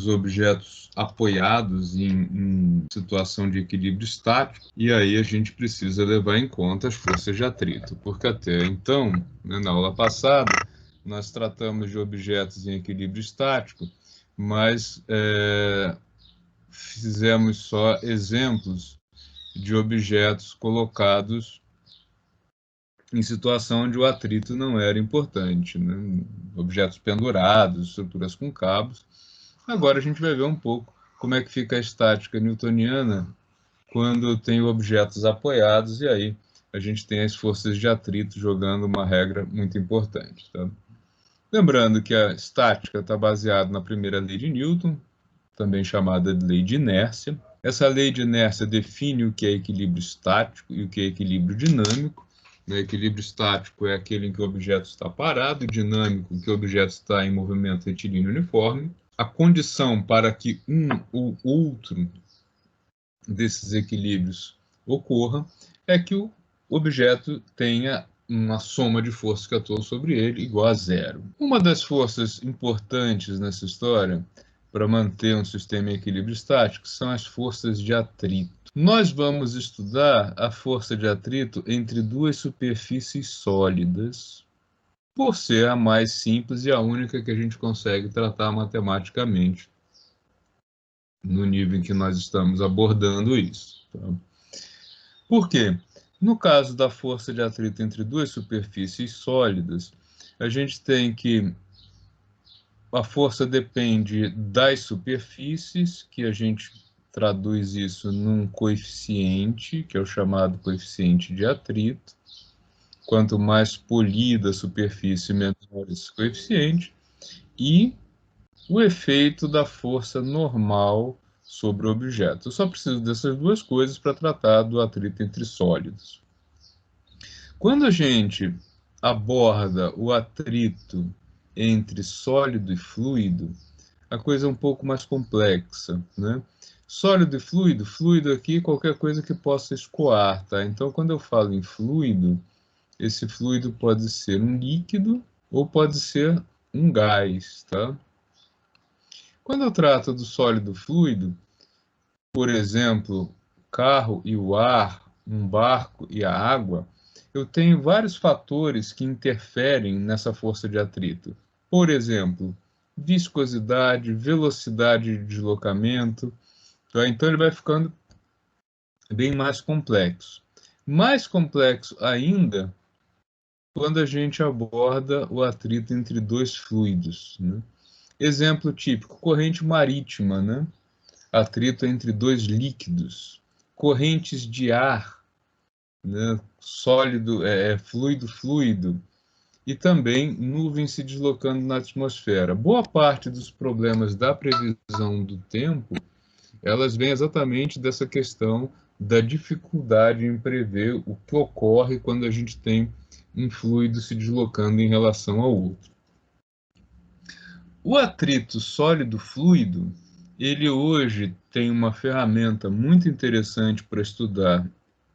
os objetos apoiados em situação de equilíbrio estático, e aí a gente precisa levar em conta as forças de atrito, porque até então, né, na aula passada, nós tratamos de objetos em equilíbrio estático, mas fizemos só exemplos de objetos colocados em situação onde o atrito não era importante, né? Objetos pendurados, estruturas com cabos. Agora a gente vai ver um pouco como é que fica a estática newtoniana quando tem objetos apoiados, e aí a gente tem as forças de atrito jogando uma regra muito importante. Tá? Lembrando que a estática está baseada na primeira lei de Newton, também chamada de lei de inércia. Essa lei de inércia define o que é equilíbrio estático e o que é equilíbrio dinâmico. O equilíbrio estático é aquele em que o objeto está parado, e dinâmico em que o objeto está em movimento retilíneo uniforme. A condição para que um ou outro desses equilíbrios ocorra é que o objeto tenha uma soma de forças que atuam sobre ele igual a zero. Uma das forças importantes nessa história para manter um sistema em equilíbrio estático são as forças de atrito. Nós vamos estudar a força de atrito entre duas superfícies sólidas, por ser a mais simples e a única que a gente consegue tratar matematicamente no nível em que nós estamos abordando isso. Tá? Por quê? No caso da força de atrito entre duas superfícies sólidas, a gente tem que a força depende das superfícies, que a gente traduz isso num coeficiente, que é o chamado coeficiente de atrito. Quanto mais polida a superfície, menor esse coeficiente. E o efeito da força normal sobre o objeto. Eu só preciso dessas duas coisas para tratar do atrito entre sólidos. Quando a gente aborda o atrito entre sólido e fluido, a coisa é um pouco mais complexa, né? Sólido e fluido, fluido aqui qualquer coisa que possa escoar, tá? Então, quando eu falo em fluido, esse fluido pode ser um líquido ou pode ser um gás, tá? Quando eu trato do sólido fluido, por exemplo, o carro e o ar, um barco e a água, eu tenho vários fatores que interferem nessa força de atrito. Por exemplo, viscosidade, velocidade de deslocamento. Tá? Então ele vai ficando bem mais complexo. Mais complexo ainda quando a gente aborda o atrito entre dois fluidos. Né? Exemplo típico, corrente marítima, né? Atrito entre dois líquidos, correntes de ar, né? Sólido, fluido, fluido, e também nuvens se deslocando na atmosfera. Boa parte dos problemas da previsão do tempo, elas vêm exatamente dessa questão da dificuldade em prever o que ocorre quando a gente tem um fluido se deslocando em relação ao outro. O atrito sólido-fluido, ele hoje tem uma ferramenta muito interessante para estudar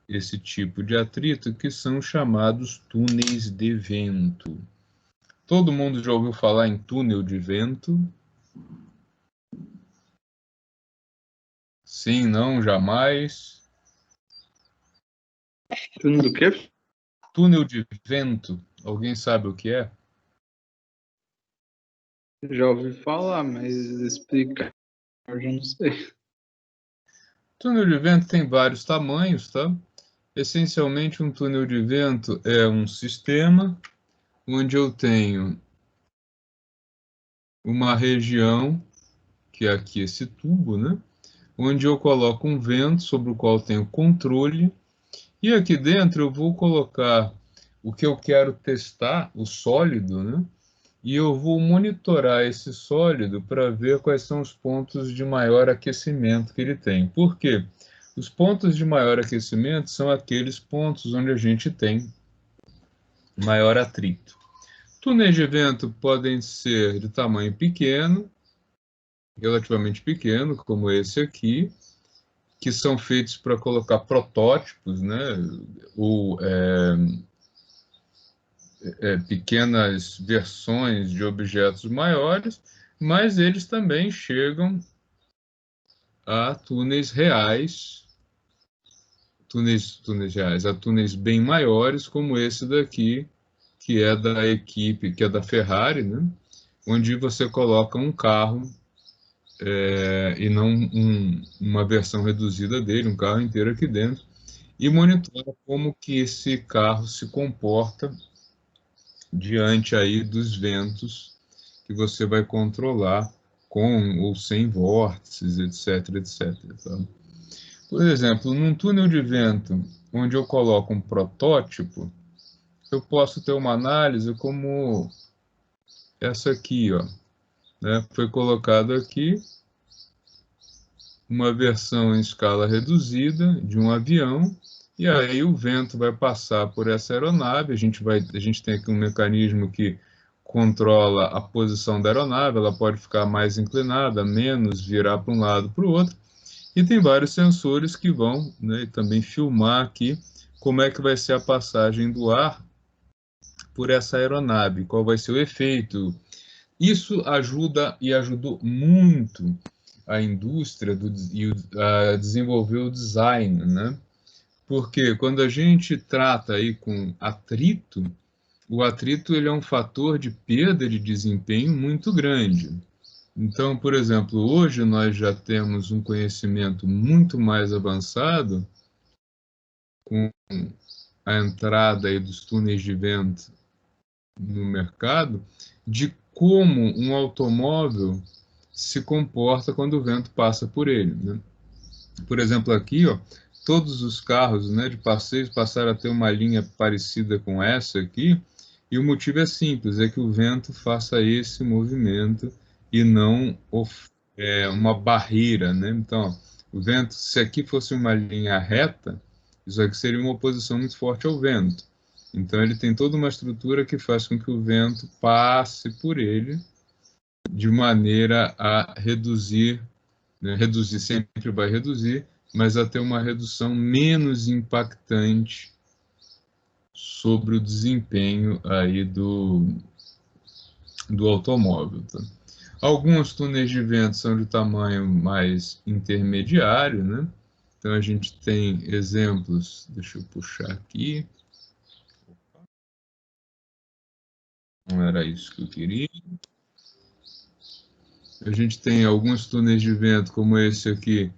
esse tipo de atrito, que são chamados túneis de vento. Todo mundo já ouviu falar em túnel de vento? Sim, não, jamais. Túnel do quê? Túnel de vento, alguém sabe o que é? Já ouvi falar, mas explica. Eu já não sei. Túnel de vento tem vários tamanhos, tá? Essencialmente, um túnel de vento é um sistema onde eu tenho uma região, que é aqui esse tubo, né? Onde eu coloco um vento sobre o qual tenho controle, e aqui dentro eu vou colocar o que eu quero testar, o sólido, né? E eu vou monitorar esse sólido para ver quais são os pontos de maior aquecimento que ele tem. Por quê? Os pontos de maior aquecimento são aqueles pontos onde a gente tem maior atrito. Túneis de vento podem ser de tamanho pequeno, relativamente pequeno, como esse aqui, que são feitos para colocar protótipos, né, ou pequenas versões de objetos maiores, mas eles também chegam a túneis reais, a túneis bem maiores, como esse daqui, que é da equipe, que é da Ferrari, né? Onde você coloca um carro e não uma versão reduzida dele, um carro inteiro aqui dentro, e monitora como que esse carro se comporta diante aí dos ventos que você vai controlar com ou sem vórtices, etc, etc. Tá? Por exemplo, num túnel de vento onde eu coloco um protótipo, eu posso ter uma análise como essa aqui, ó, né? Foi colocado aqui uma versão em escala reduzida de um avião, e aí o vento vai passar por essa aeronave, a gente tem aqui um mecanismo que controla a posição da aeronave, ela pode ficar mais inclinada, menos, virar para um lado, para o outro, e tem vários sensores que vão, né, também filmar aqui como é que vai ser a passagem do ar por essa aeronave, qual vai ser o efeito. Isso ajuda e ajudou muito a indústria a desenvolver o design, né? Porque quando a gente trata aí com atrito, o atrito ele é um fator de perda de desempenho muito grande. Então, por exemplo, hoje nós já temos um conhecimento muito mais avançado com a entrada aí dos túneis de vento no mercado, de como um automóvel se comporta quando o vento passa por ele, né? Por exemplo, aqui, ó, todos os carros, né, de passeio passaram a ter uma linha parecida com essa aqui, e o motivo é simples, é que o vento faça esse movimento e não uma barreira, né? Então, ó, o vento, se aqui fosse uma linha reta, isso aqui seria uma oposição muito forte ao vento. Então, ele tem toda uma estrutura que faz com que o vento passe por ele de maneira a reduzir, né? Reduzir sempre vai reduzir, mas a ter uma redução menos impactante sobre o desempenho aí do automóvel. Tá? Alguns túneis de vento são de tamanho mais intermediário, né? Então a gente tem exemplos, deixa eu puxar aqui, não era isso que eu queria. A gente tem alguns túneis de vento, como esse aqui,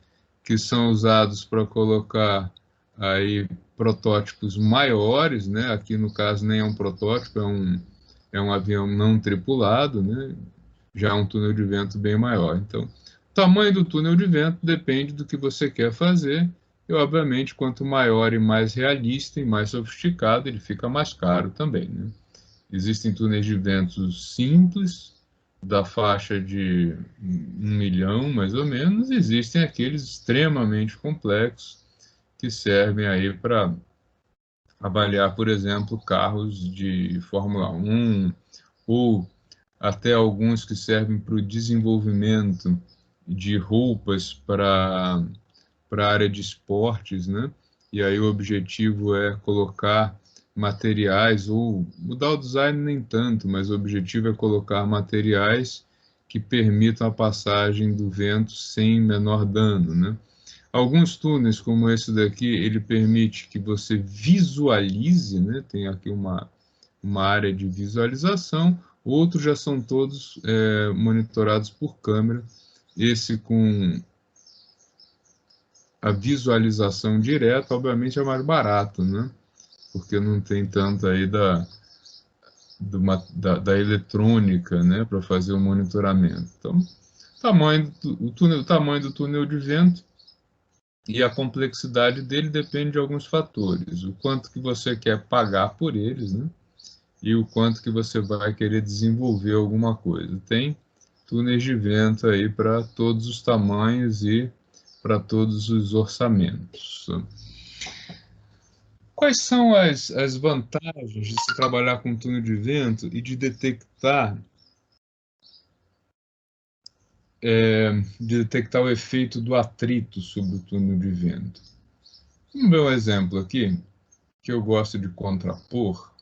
que são usados para colocar aí protótipos maiores, né? Aqui no caso nem é um protótipo, é um avião não tripulado, né? Já é um túnel de vento bem maior. Então, o tamanho do túnel de vento depende do que você quer fazer, e obviamente quanto maior e mais realista e mais sofisticado, ele fica mais caro também, né? Existem túneis de vento simples, da faixa de 1 milhão, mais ou menos, existem aqueles extremamente complexos que servem aí para avaliar, por exemplo, carros de Fórmula 1 ou até alguns que servem para o desenvolvimento de roupas para a área de esportes, né? E aí o objetivo é colocar materiais, ou mudar o design nem tanto, mas o objetivo é colocar materiais que permitam a passagem do vento sem menor dano, né? Alguns túneis, como esse daqui, ele permite que você visualize, né? Tem aqui uma área de visualização, outros já são todos monitorados por câmera, esse com a visualização direta, obviamente é mais barato, né? Porque não tem tanto aí da eletrônica, né, para fazer o monitoramento. Então, o tamanho do túnel de vento e a complexidade dele depende de alguns fatores. O quanto que você quer pagar por eles, né? E o quanto que você vai querer desenvolver alguma coisa. Tem túneis de vento aí para todos os tamanhos e para todos os orçamentos. Quais são as vantagens de se trabalhar com túnel de vento e de detectar o efeito do atrito sobre o túnel de vento? Vamos ver um exemplo aqui que eu gosto de contrapor,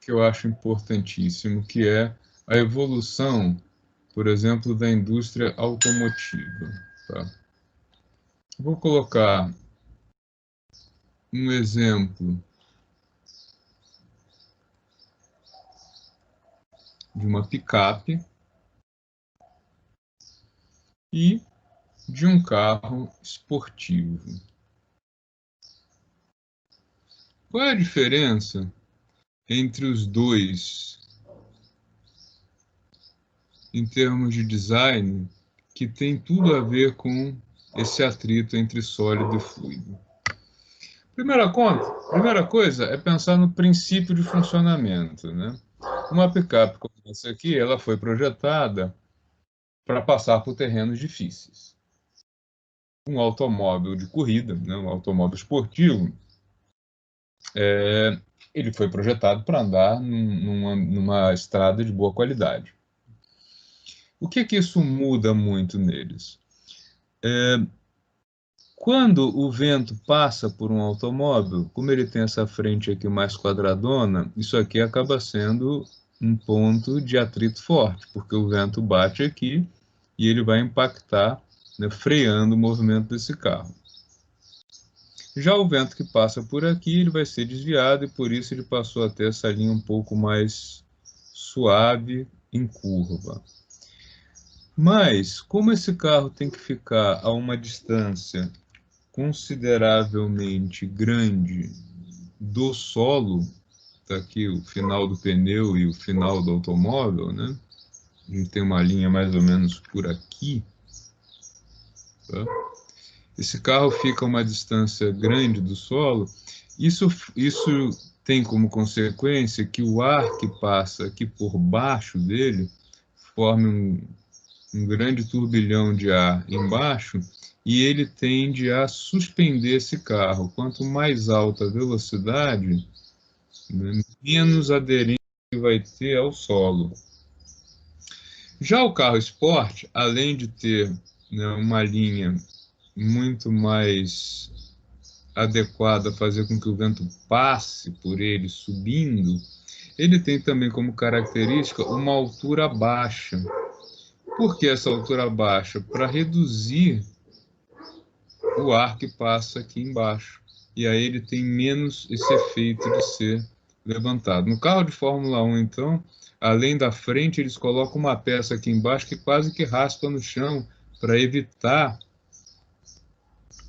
que eu acho importantíssimo, que é a evolução, por exemplo, da indústria automotiva. Tá? Vou colocar um exemplo de uma picape e de um carro esportivo. Qual é a diferença entre os dois em termos de design que tem tudo a ver com esse atrito entre sólido e fluido? Primeira coisa é pensar no princípio de funcionamento, né? Uma picape como essa aqui, ela foi projetada para passar por terrenos difíceis. Um automóvel de corrida, né, um automóvel esportivo, ele foi projetado para andar numa estrada de boa qualidade. O que isso muda muito neles? Quando o vento passa por um automóvel, como ele tem essa frente aqui mais quadradona, isso aqui acaba sendo um ponto de atrito forte, porque o vento bate aqui e ele vai impactar, né, freando o movimento desse carro. Já o vento que passa por aqui, ele vai ser desviado e por isso ele passou a ter essa linha um pouco mais suave em curva. Mas, como esse carro tem que ficar a uma distância consideravelmente grande do solo, está aqui o final do pneu e o final do automóvel, né? A gente tem uma linha mais ou menos por aqui, tá? Esse carro fica a uma distância grande do solo. Isso tem como consequência que o ar que passa aqui por baixo dele forme um grande turbilhão de ar embaixo e ele tende a suspender esse carro. Quanto mais alta a velocidade, né, menos aderência vai ter ao solo. Já o carro esporte, além de ter, né, uma linha muito mais adequada a fazer com que o vento passe por ele subindo, ele tem também como característica uma altura baixa. Por que essa altura baixa? Para reduzir o ar que passa aqui embaixo. E aí ele tem menos esse efeito de ser levantado. No carro de Fórmula 1, então, além da frente, eles colocam uma peça aqui embaixo que quase que raspa no chão para evitar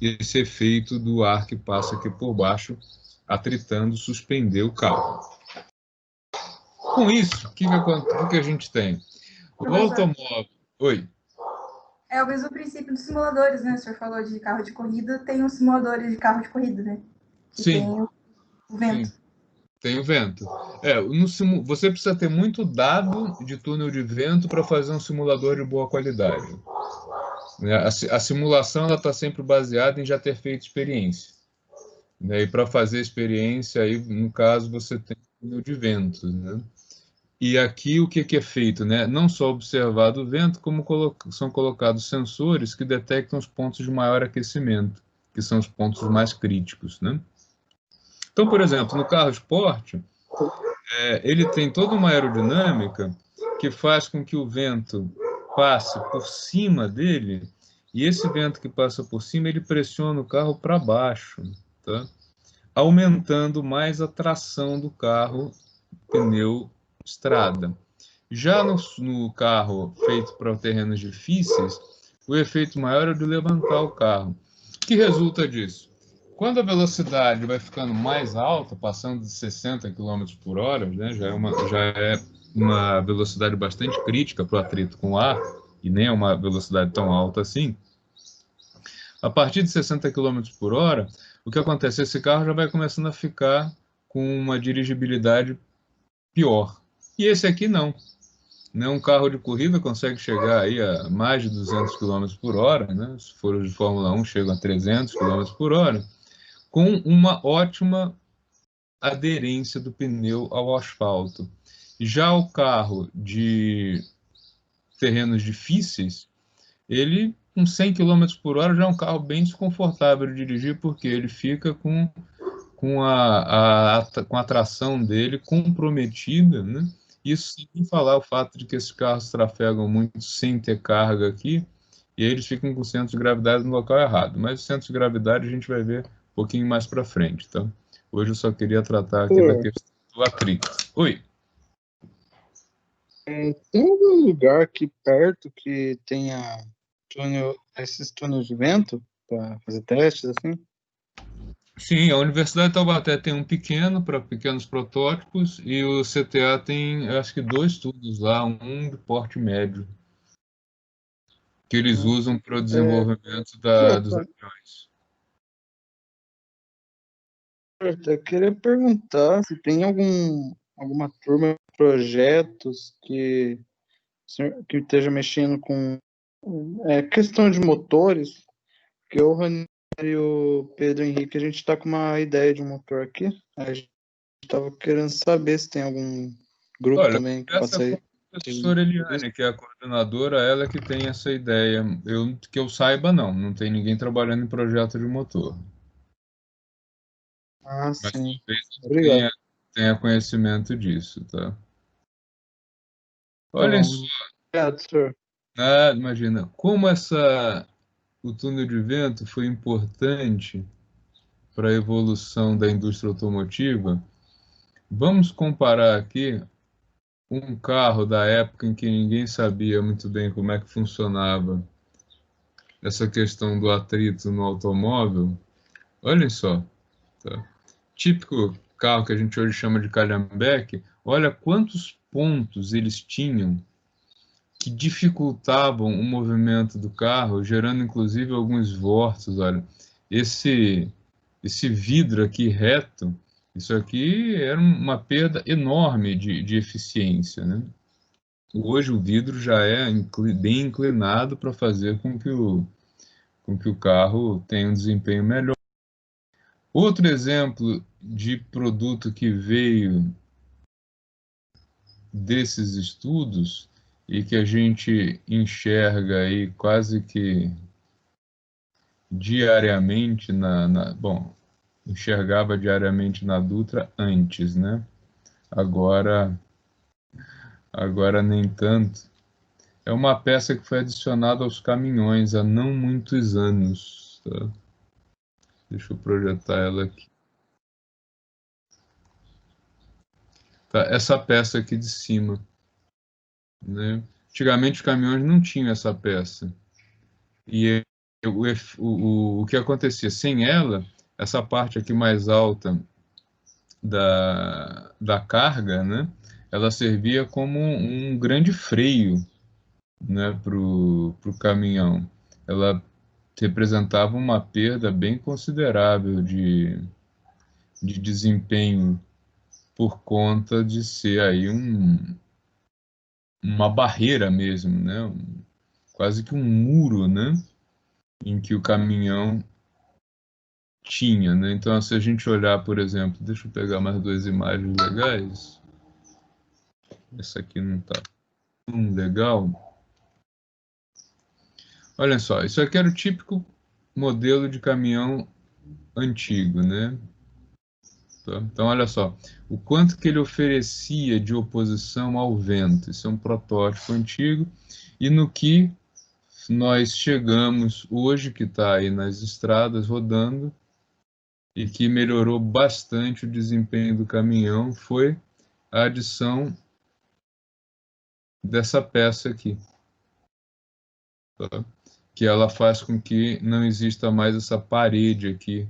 esse efeito do ar que passa aqui por baixo, atritando, suspender o carro. Com isso, o que a gente tem? O automóvel... Oi. É o mesmo princípio dos simuladores, né? O senhor falou de carro de corrida, tem os simuladores de carro de corrida, né? Que Sim. Tem o vento. Sim. Tem o vento. Você precisa ter muito dado de túnel de vento para fazer um simulador de boa qualidade. A simulação está sempre baseada em já ter feito experiência. Né? E para fazer experiência, aí, no caso, você tem túnel de vento. Né? E aqui o que é feito? Né? Não só observado o vento, como são colocados sensores que detectam os pontos de maior aquecimento, que são os pontos mais críticos. Né? Então, por exemplo, no carro esporte, ele tem toda uma aerodinâmica que faz com que o vento passe por cima dele, e esse vento que passa por cima, ele pressiona o carro para baixo, tá? Aumentando mais a tração do carro pneu estrada. Já no carro feito para terrenos difíceis, o efeito maior é de levantar o carro. O que resulta disso? Quando a velocidade vai ficando mais alta, passando de 60 km por hora, né, já é uma velocidade bastante crítica para o atrito com o ar, e nem é uma velocidade tão alta assim. A partir de 60 km por hora, o que acontece? Esse carro já vai começando a ficar com uma dirigibilidade pior. E esse aqui não. Um carro de corrida consegue chegar aí a mais de 200 km por hora, né? Se for os de Fórmula 1, chegam a 300 km por hora, com uma ótima aderência do pneu ao asfalto. Já o carro de terrenos difíceis, ele com 100 km por hora já é um carro bem desconfortável de dirigir, porque ele fica com a tração dele comprometida, né? Isso sem falar o fato de que esses carros trafegam muito sem ter carga aqui, e aí eles ficam com o centro de gravidade no local errado. Mas o centro de gravidade a gente vai ver um pouquinho mais para frente, tá? Hoje eu só queria tratar aqui da questão do atrito. Oi. Tem algum lugar aqui perto que tenha esses túneis de vento para fazer testes assim? Sim, a Universidade de Taubaté tem um pequeno para pequenos protótipos e o CTA tem, acho que 2 túneis lá, um de porte médio, que eles usam para o desenvolvimento dos aviões. Eu queria perguntar se tem alguma turma de projetos que esteja mexendo com questão de motores, porque o Ranieri e o Pedro Henrique, a gente está com uma ideia de um motor aqui. A gente estava querendo saber se tem algum grupo Olha, também que essa possa com ir. a professora Eliane, que é a coordenadora, ela que tem essa ideia. Que eu saiba, não tem ninguém trabalhando em projeto de motor. Ah, Mas sim. talvez Obrigado. tenha conhecimento disso, tá? Tá Olhem só, bom. Obrigado, senhor. imagina, como o túnel de vento foi importante para a evolução da indústria automotiva. Vamos comparar aqui um carro da época em que ninguém sabia muito bem como é que funcionava essa questão do atrito no automóvel. Olhem só, tá? Típico carro que a gente hoje chama de calhambeque, olha quantos pontos eles tinham que dificultavam o movimento do carro, gerando inclusive alguns vórtices. Olha, esse esse vidro aqui reto, isso aqui era uma perda enorme de eficiência, né? Hoje o vidro já é bem inclinado para fazer com que o carro tenha um desempenho melhor. Outro exemplo de produto que veio desses estudos e que a gente enxerga aí quase que diariamente bom, enxergava diariamente na Dutra antes, né? Agora, agora nem tanto. É uma peça que foi adicionada aos caminhões há não muitos anos, tá? Deixa eu projetar ela aqui. Tá, essa peça aqui de cima, né? Antigamente os caminhões não tinham essa peça. E o que acontecia? Sem ela, essa parte aqui mais alta da carga, né? Ela servia como um grande freio, né, para o caminhão. Ela representava uma perda bem considerável de desempenho por conta de ser aí uma barreira mesmo, né? Quase que um muro, né? Em que o caminhão tinha, né? Então, se a gente olhar, por exemplo, deixa eu pegar mais 2 imagens legais. Essa aqui não está tão legal. Olha só, isso aqui era o típico modelo de caminhão antigo, né? Tá? Então, olha só, o quanto que ele oferecia de oposição ao vento. Isso é um protótipo antigo e no que nós chegamos hoje, que está aí nas estradas rodando e que melhorou bastante o desempenho do caminhão, foi a adição dessa peça aqui, tá? Que ela faz com que não exista mais essa parede aqui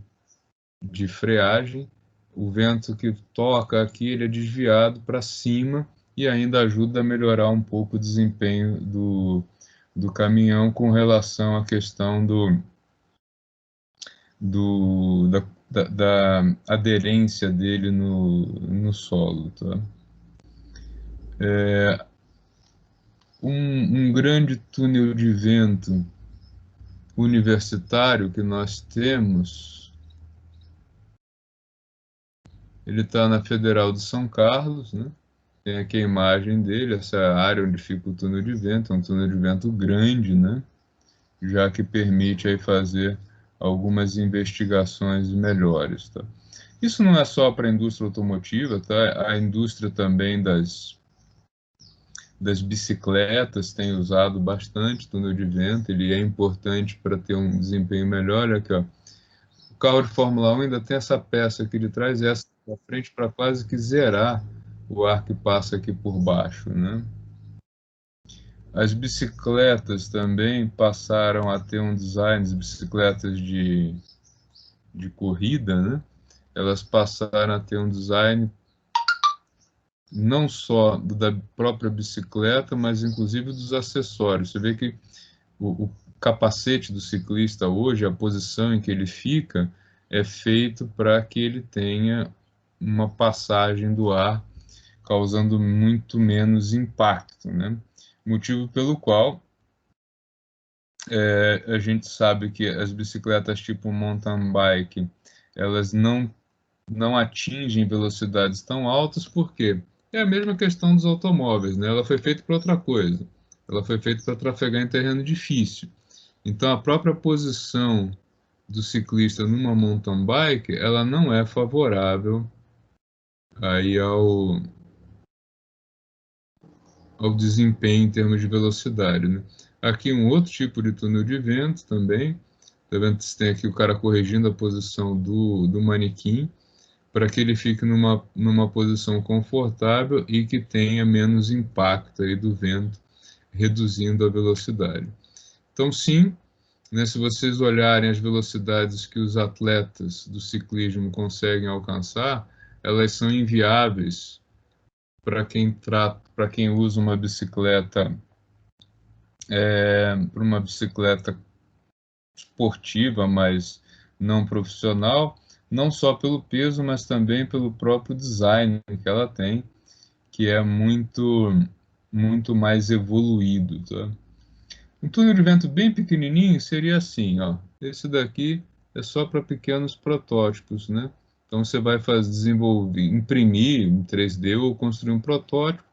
de freagem. O vento que toca aqui ele é desviado para cima e ainda ajuda a melhorar um pouco o desempenho do caminhão com relação à questão da aderência dele no solo. Tá? Um grande túnel de vento universitário que nós temos, ele está na Federal de São Carlos, né? Tem aqui a imagem dele, essa área onde fica o túnel de vento, é um túnel de vento grande, né? Já que permite aí fazer algumas investigações melhores, tá? Isso não é só para a indústria automotiva, tá? A indústria também das bicicletas tem usado bastante túnel de vento, ele é importante para ter um desempenho melhor. Olha aqui, ó. O carro de Fórmula 1 ainda tem essa peça aqui de trás, e essa da frente, para quase que zerar o ar que passa aqui por baixo, né? As bicicletas também passaram a ter um design, as bicicletas de corrida, né? Elas passaram a ter um design não só da própria bicicleta, mas inclusive dos acessórios. Você vê que o capacete do ciclista hoje, a posição em que ele fica, é feito para que ele tenha uma passagem do ar, causando muito menos impacto, né? Motivo pelo qual a gente sabe que as bicicletas tipo mountain bike, elas não atingem velocidades tão altas, porque é a mesma questão dos automóveis, né? Ela foi feita para outra coisa. Ela foi feita para trafegar em terreno difícil. Então, a própria posição do ciclista numa mountain bike, ela não é favorável aí ao desempenho em termos de velocidade, né? Aqui um outro tipo de túnel de vento também. Tá vendo? Você tem aqui o cara corrigindo a posição do manequim para que ele fique numa posição confortável e que tenha menos impacto aí do vento, reduzindo a velocidade. Então, sim, né, se vocês olharem as velocidades que os atletas do ciclismo conseguem alcançar, elas são inviáveis para quem usa uma bicicleta, para uma bicicleta esportiva, mas não profissional, não só pelo peso, mas também pelo próprio design que ela tem, que é muito mais evoluído, tá? Um túnel de vento bem pequenininho seria assim, ó. Esse daqui é só para pequenos protótipos, né? Então você vai desenvolver, imprimir em 3D ou construir um protótipo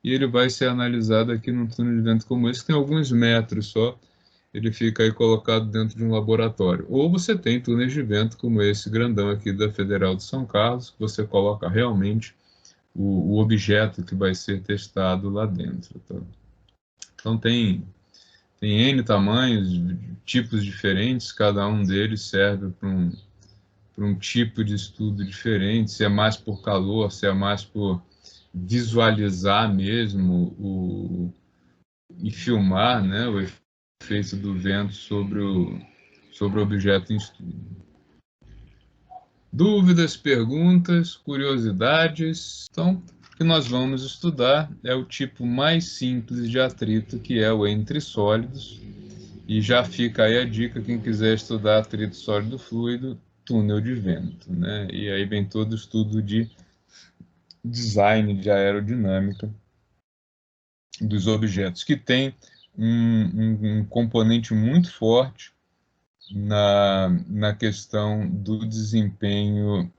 e ele vai ser analisado aqui num túnel de vento como esse, que tem alguns metros só. Ele fica aí colocado dentro de um laboratório. Ou você tem túneis de vento como esse grandão aqui da Federal de São Carlos, que você coloca realmente o objeto que vai ser testado lá dentro, tá? Então tem N tamanhos, tipos diferentes, cada um deles serve para um tipo de estudo diferente, se é mais por calor, se é mais por visualizar mesmo e filmar, né, o efeito do vento sobre o objeto em estudo. Dúvidas, perguntas, curiosidades? Então, o que nós vamos estudar é o tipo mais simples de atrito, que é o entre sólidos. E já fica aí a dica, quem quiser estudar atrito sólido-fluido, túnel de vento, né? E aí vem todo o estudo de design de aerodinâmica dos objetos, que tem um componente muito forte na questão do desempenho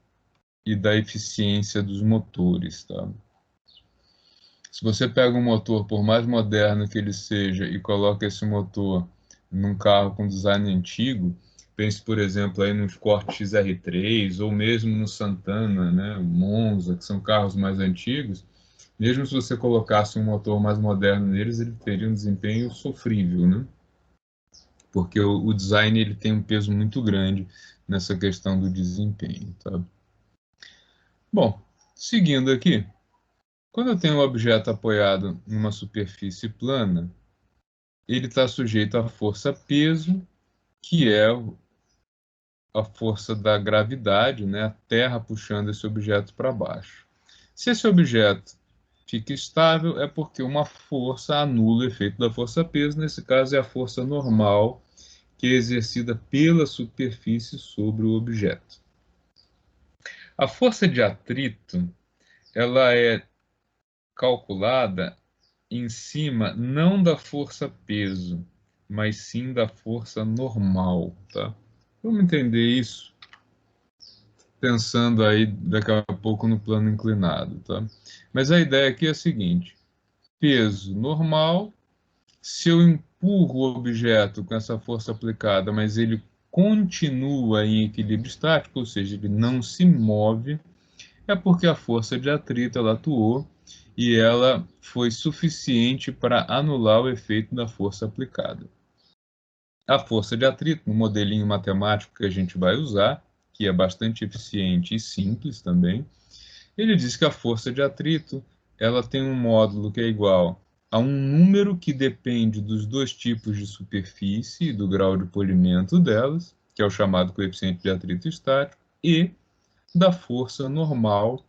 e da eficiência dos motores, tá? Se você pega um motor, por mais moderno que ele seja, e coloca esse motor num carro com design antigo, pense, por exemplo, aí no Escort XR3 ou mesmo no Santana, né, o Monza, que são carros mais antigos, mesmo se você colocasse um motor mais moderno neles, ele teria um desempenho sofrível, né? Porque o design ele tem um peso muito grande nessa questão do desempenho, tá? Bom, seguindo aqui, quando eu tenho um objeto apoiado em uma superfície plana, ele está sujeito à força-peso, que é a força da gravidade, né? A Terra puxando esse objeto para baixo. Se esse objeto fica estável, é porque uma força anula o efeito da força-peso, nesse caso é a força normal, que é exercida pela superfície sobre o objeto. A força de atrito, ela é calculada em cima não da força-peso, mas sim da força normal, tá? Vamos entender isso pensando aí daqui a pouco no plano inclinado, tá? Mas a ideia aqui é a seguinte: peso normal, se eu empurro o objeto com essa força aplicada, mas ele continua em equilíbrio estático, ou seja, ele não se move, é porque a força de atrito ela atuou e ela foi suficiente para anular o efeito da força aplicada. A força de atrito, no modelinho matemático que a gente vai usar, que é bastante eficiente e simples também, ele diz que a força de atrito ela tem um módulo que é igual a um número que depende dos dois tipos de superfície e do grau de polimento delas, que é o chamado coeficiente de atrito estático, e da força normal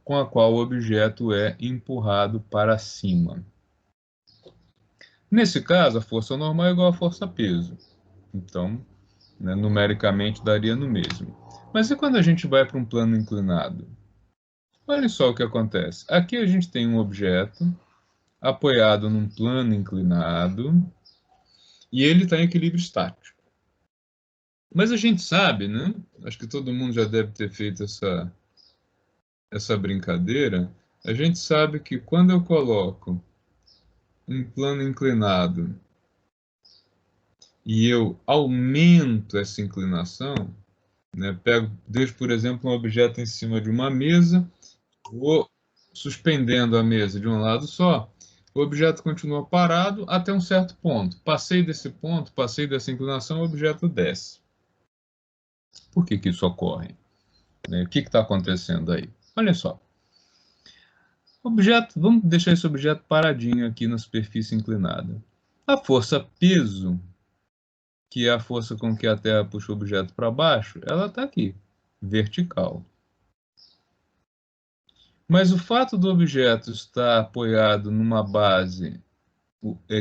com a qual o objeto é empurrado para cima. Nesse caso, a força normal é igual à força-peso. Então, né, numericamente daria no mesmo. Mas e quando a gente vai para um plano inclinado? Olha só o que acontece. Aqui a gente tem um objeto apoiado num plano inclinado e ele está em equilíbrio estático. Mas a gente sabe, né? Acho que todo mundo já deve ter feito essa brincadeira. A gente sabe que quando eu coloco um plano inclinado e eu aumento essa inclinação, né? Deixo, por exemplo, um objeto em cima de uma mesa, vou suspendendo a mesa de um lado só, o objeto continua parado até um certo ponto. Passei desse ponto, passei dessa inclinação, o objeto desce. Por que isso ocorre? O que está acontecendo aí? Olha só. Vamos deixar esse objeto paradinho aqui na superfície inclinada. A força peso, que é a força com que a Terra puxa o objeto para baixo, ela está aqui, vertical. Mas o fato do objeto estar apoiado numa base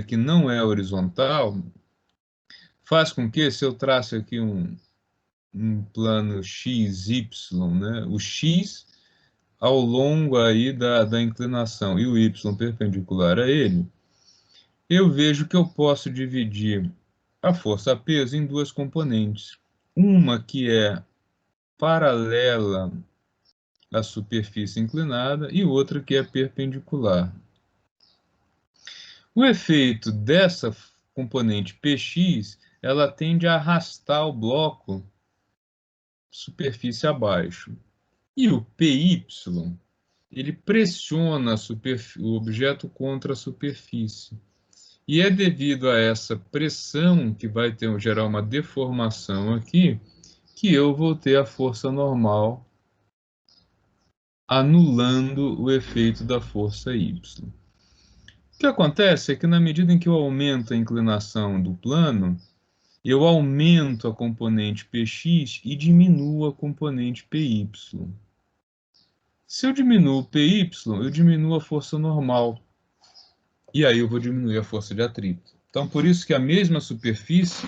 que não é horizontal, faz com que, se eu traço aqui um plano XY, né, o X ao longo aí da inclinação e o Y perpendicular a ele, eu vejo que eu posso dividir a força-peso em duas componentes. Uma que é paralela à superfície inclinada e outra que é perpendicular. O efeito dessa componente Px, ela tende a arrastar o bloco superfície abaixo. E o Py, ele pressiona o objeto contra a superfície. E é devido a essa pressão que vai gerar uma deformação aqui, que eu vou ter a força normal anulando o efeito da força y. O que acontece é que na medida em que eu aumento a inclinação do plano, eu aumento a componente Px e diminuo a componente Py. Se eu diminuo o Py, eu diminuo a força normal. E aí eu vou diminuir a força de atrito. Então, por isso que a mesma superfície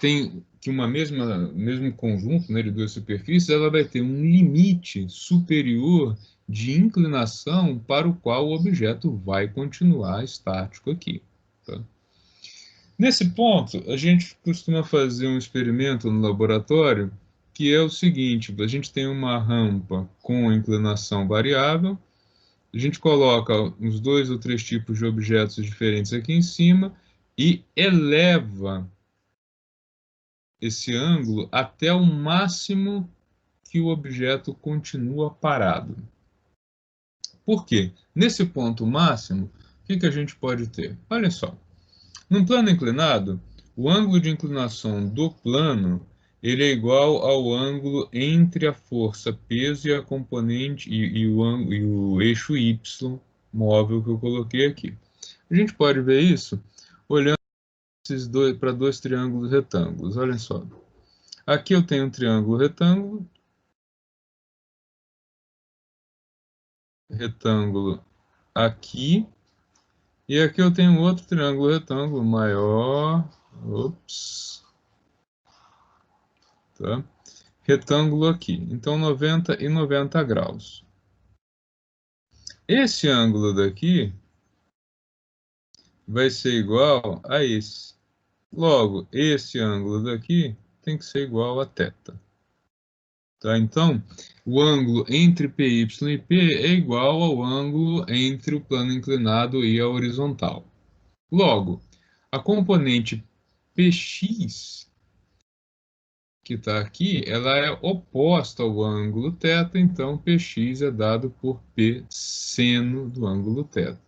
tem que mesmo conjunto, né, de duas superfícies, ela vai ter um limite superior de inclinação para o qual o objeto vai continuar estático aqui. Tá? Nesse ponto, a gente costuma fazer um experimento no laboratório que é o seguinte: a gente tem uma rampa com inclinação variável, a gente coloca uns 2 ou 3 tipos de objetos diferentes aqui em cima e eleva esse ângulo até o máximo que o objeto continua parado. Por quê? Nesse ponto máximo, o que a gente pode ter? Olha só, num plano inclinado, o ângulo de inclinação do plano ele é igual ao ângulo entre a força peso e a componente e o eixo y móvel que eu coloquei aqui. A gente pode ver isso olhando para dois triângulos retângulos. Olha só. Aqui eu tenho um triângulo retângulo aqui, e aqui eu tenho outro triângulo retângulo maior, tá? Retângulo aqui, então 90 e 90 graus. Esse ângulo daqui vai ser igual a esse. Logo, esse ângulo daqui tem que ser igual a θ. Tá? Então, o ângulo entre PY e P é igual ao ângulo entre o plano inclinado e a horizontal. Logo, a componente PX que está aqui, ela é oposta ao ângulo θ, então Px é dado por P seno do ângulo θ.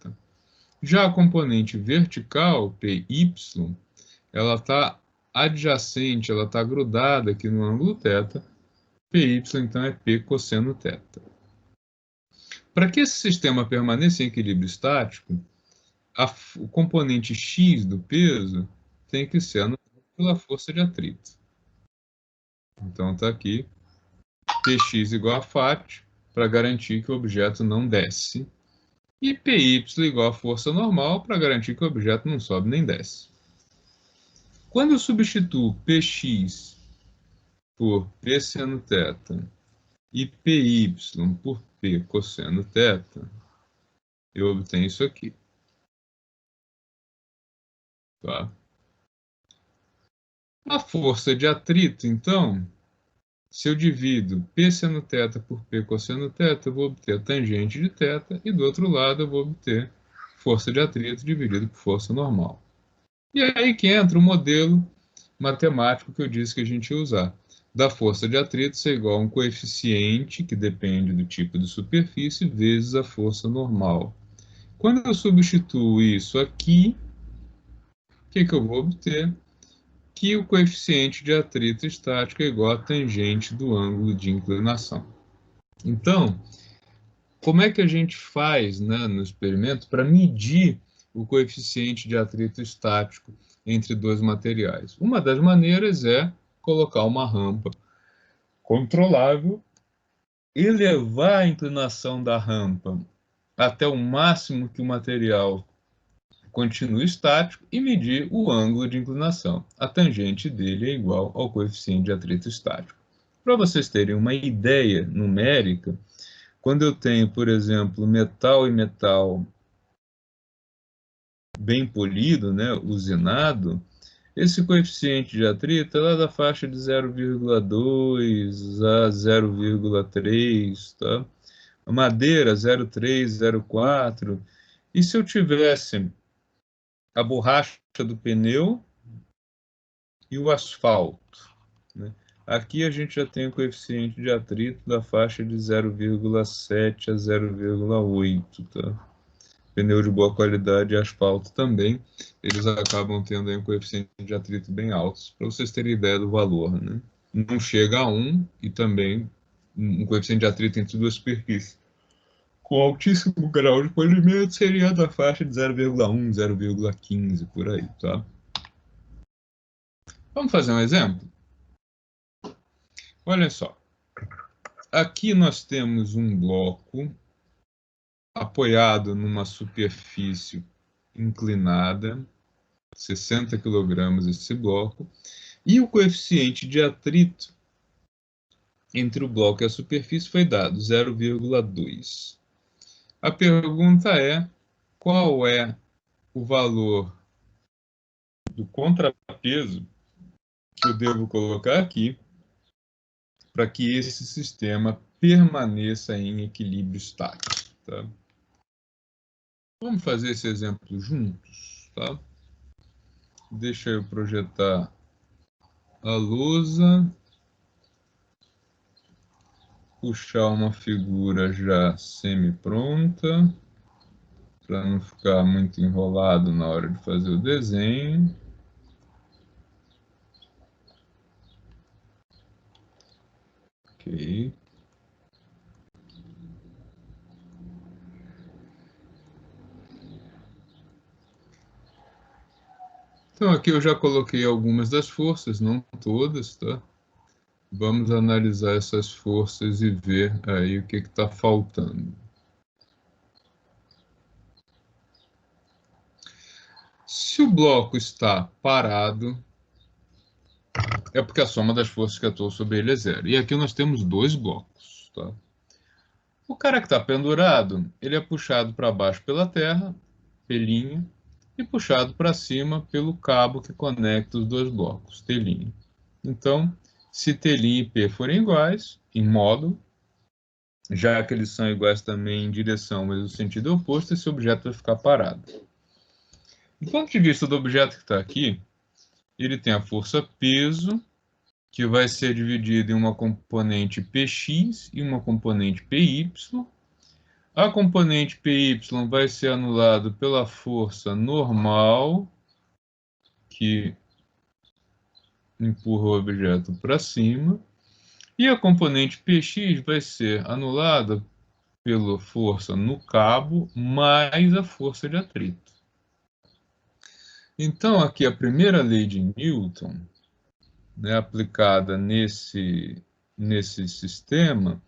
Já a componente vertical, Py, ela está adjacente, ela está grudada aqui no ângulo θ, Py então é P cosseno θ. Para que esse sistema permaneça em equilíbrio estático, o componente x do peso tem que ser anulado pela força de atrito. Então está aqui Px igual a φ, para garantir que o objeto não desce, e Py igual a força normal, para garantir que o objeto não sobe nem desce. Quando eu substituo Px por P seno θ e Py por P cosseno θ, eu obtenho isso aqui. Tá? A força de atrito, então, se eu divido P seno θ por P cosseno θ, eu vou obter a tangente de θ, e do outro lado eu vou obter força de atrito dividido por força normal. E é aí que entra o modelo matemático que eu disse que a gente ia usar. Da força de atrito ser igual a um coeficiente, que depende do tipo de superfície, vezes a força normal. Quando eu substituo isso aqui, o que eu vou obter? Que o coeficiente de atrito estático é igual à tangente do ângulo de inclinação. Então, como é que a gente faz, né, no experimento para medir o coeficiente de atrito estático entre dois materiais? Uma das maneiras é colocar uma rampa controlável, elevar a inclinação da rampa até o máximo que o material continue estático e medir o ângulo de inclinação. A tangente dele é igual ao coeficiente de atrito estático. Para vocês terem uma ideia numérica, quando eu tenho, por exemplo, metal e metal bem polido, né, usinado, esse coeficiente de atrito é lá da faixa de 0,2 a 0,3, tá? A madeira 0,3, 0,4. E se eu tivesse a borracha do pneu e o asfalto, né? Aqui a gente já tem o coeficiente de atrito da faixa de 0,7 a 0,8, tá? Pneu de boa qualidade e asfalto também, eles acabam tendo aí um coeficiente de atrito bem alto, para vocês terem ideia do valor, né? Não chega a 1 e também um coeficiente de atrito entre duas superfícies com altíssimo grau de polimento seria da faixa de 0,1, 0,15 por aí, tá? Vamos fazer um exemplo? Olha só. Aqui nós temos um bloco apoiado numa superfície inclinada, 60 kg esse bloco, e o coeficiente de atrito entre o bloco e a superfície foi dado 0,2. A pergunta é, qual é o valor do contrapeso que eu devo colocar aqui para que esse sistema permaneça em equilíbrio estático, tá? Vamos fazer esse exemplo juntos, tá? Deixa eu projetar a lousa, puxar uma figura já semi-pronta, para não ficar muito enrolado na hora de fazer o desenho. Ok. Então aqui eu já coloquei algumas das forças, não todas, tá? Vamos analisar essas forças e ver aí o que está faltando. Se o bloco está parado, é porque a soma das forças que atuam sobre ele é zero. E aqui nós temos dois blocos, tá? O cara que está pendurado, ele é puxado para baixo pela terra, pelinha, e puxado para cima pelo cabo que conecta os dois blocos, telinha. Então, se telinha e P forem iguais, em módulo, já que eles são iguais também em direção, mas o sentido é oposto, esse objeto vai ficar parado. Do ponto de vista do objeto que está aqui, ele tem a força peso que vai ser dividida em uma componente Px e uma componente Py. A componente Py vai ser anulada pela força normal, que empurra o objeto para cima, e a componente Px vai ser anulada pela força no cabo mais a força de atrito. Então, aqui a primeira lei de Newton, né, aplicada nesse sistema,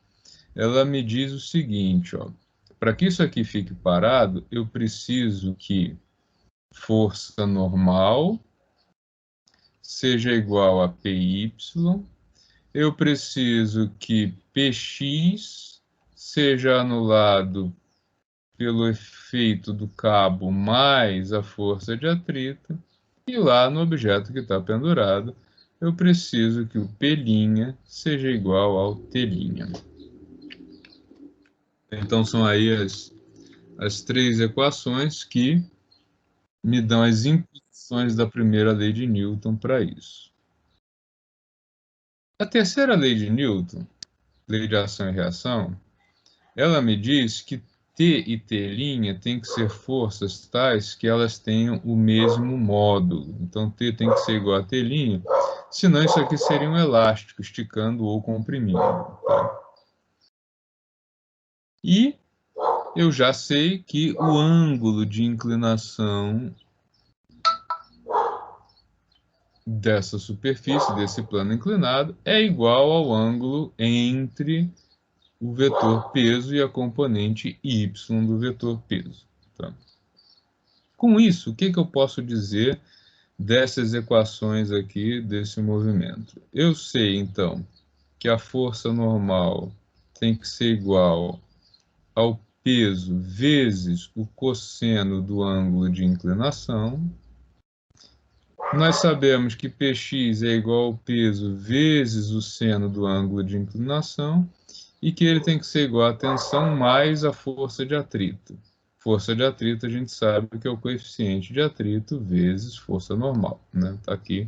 ela me diz o seguinte, ó, para que isso aqui fique parado, eu preciso que força normal seja igual a Py, eu preciso que Px seja anulado pelo efeito do cabo mais a força de atrito, e lá no objeto que está pendurado, eu preciso que o P' seja igual ao T'. Então são aí as três equações que me dão as implicações da primeira lei de Newton para isso. A terceira lei de Newton, lei de ação e reação, ela me diz que T e T' tem que ser forças tais que elas tenham o mesmo módulo. Então, T tem que ser igual a T', senão isso aqui seria um elástico, esticando ou comprimindo. Tá? E eu já sei que o ângulo de inclinação dessa superfície, desse plano inclinado, é igual ao ângulo entre o vetor peso e a componente y do vetor peso. Tá? Com isso, o que eu posso dizer dessas equações aqui, desse movimento? Eu sei, então, que a força normal tem que ser igual ao peso vezes o cosseno do ângulo de inclinação. Nós sabemos que Px é igual ao peso vezes o seno do ângulo de inclinação e que ele tem que ser igual à tensão mais a força de atrito. Força de atrito a gente sabe que é o coeficiente de atrito vezes força normal. Né? Tá aqui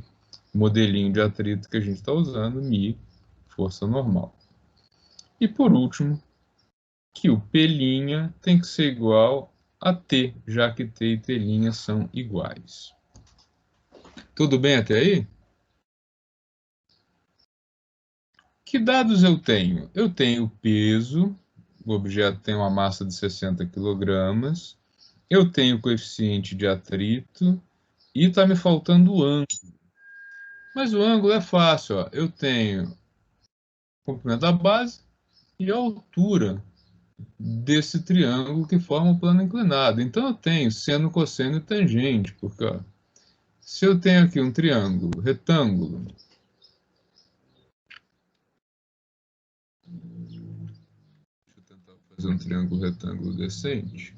o modelinho de atrito que a gente está usando, μ, força normal. E por último, que o P' tem que ser igual a T, já que T e T' são iguais. Tudo bem até aí? Que dados eu tenho? Eu tenho peso, o objeto tem uma massa de 60 kg, eu tenho coeficiente de atrito e está me faltando o ângulo. Mas o ângulo é fácil, ó. Eu tenho o comprimento da base e a altura desse triângulo que forma o plano inclinado. Então eu tenho seno, cosseno e tangente, porque ó, se eu tenho aqui um triângulo retângulo, deixa eu tentar fazer um triângulo retângulo decente.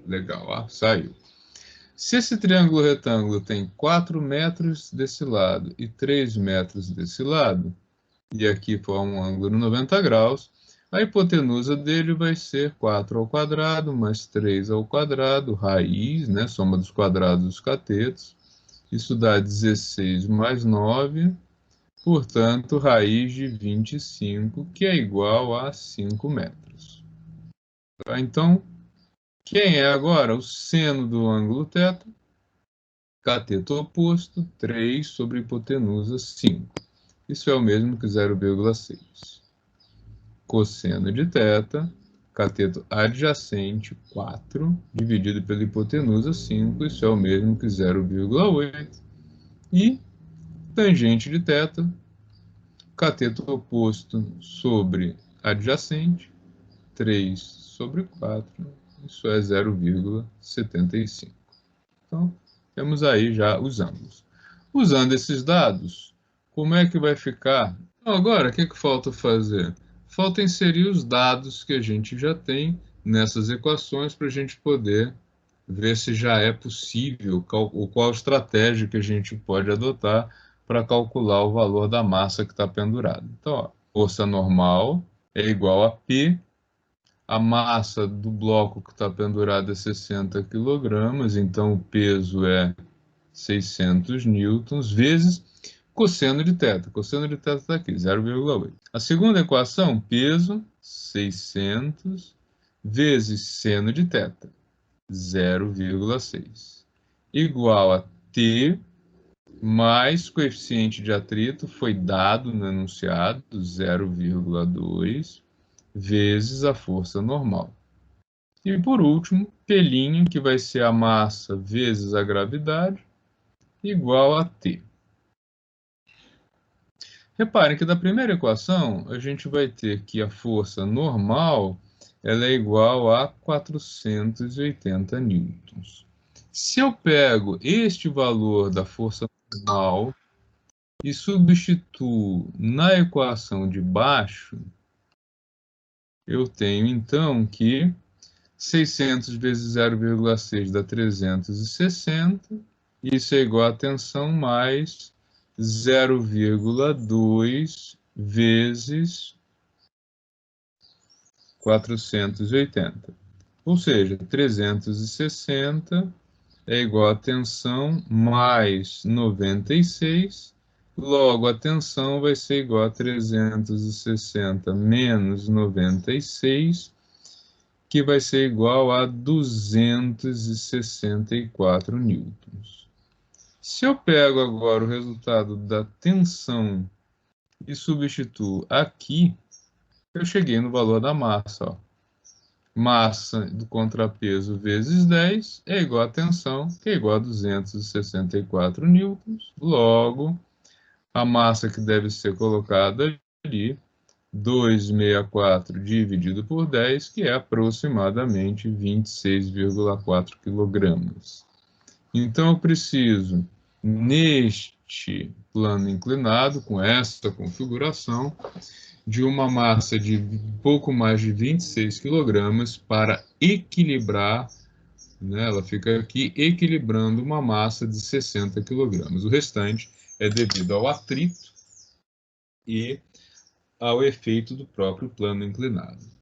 Legal, ó, saiu. Se esse triângulo retângulo tem 4 metros desse lado e 3 metros desse lado, e aqui forma um ângulo 90 graus, a hipotenusa dele vai ser 4 ao quadrado mais 3 ao quadrado, raiz, né, soma dos quadrados dos catetos. Isso dá 16 mais 9, portanto, raiz de 25, que é igual a 5 metros. Tá? Então, quem é agora o seno do ângulo θ? Cateto oposto, 3 sobre hipotenusa, 5. Isso é o mesmo que 0,6. Cosseno de θ, cateto adjacente, 4, dividido pela hipotenusa, 5. Isso é o mesmo que 0,8. E tangente de θ, cateto oposto sobre adjacente, 3 sobre 4. Isso é 0,75. Então, temos aí já os ângulos. Usando esses dados, como é que vai ficar? Então, agora, o que falta fazer? Falta inserir os dados que a gente já tem nessas equações para a gente poder ver se já é possível, ou qual estratégia que a gente pode adotar para calcular o valor da massa que está pendurada. Então, ó, força normal é igual a P a massa do bloco que está pendurado é 60 kg, então o peso é 600 newtons, vezes cosseno de θ. Cosseno de θ está aqui, 0,8. A segunda equação, peso, 600, vezes seno de θ, 0,6, igual a T mais coeficiente de atrito, foi dado no enunciado, 0,2, vezes a força normal. E por último, pelinho, que vai ser a massa vezes a gravidade, igual a T. Reparem que da primeira equação, a gente vai ter que a força normal ela é igual a 480 newtons. Se eu pego este valor da força normal e substituo na equação de baixo, eu tenho então que 600 vezes 0,6 dá 360, isso é igual a tensão mais 0,2 vezes 480. Ou seja, 360 é igual a tensão mais 96, logo a tensão vai ser igual a 360 menos 96, que vai ser igual a 264 newtons. Se eu pego agora o resultado da tensão e substituo aqui, eu cheguei no valor da massa. Ó. Massa do contrapeso vezes 10 é igual a tensão, que é igual a 264 newtons. Logo, a massa que deve ser colocada ali, 264 dividido por 10, que é aproximadamente 26,4 quilogramas. Então, eu preciso, neste plano inclinado, com essa configuração, de uma massa de pouco mais de 26 kg para equilibrar, né, ela fica aqui equilibrando uma massa de 60 kg. O restante é devido ao atrito e ao efeito do próprio plano inclinado.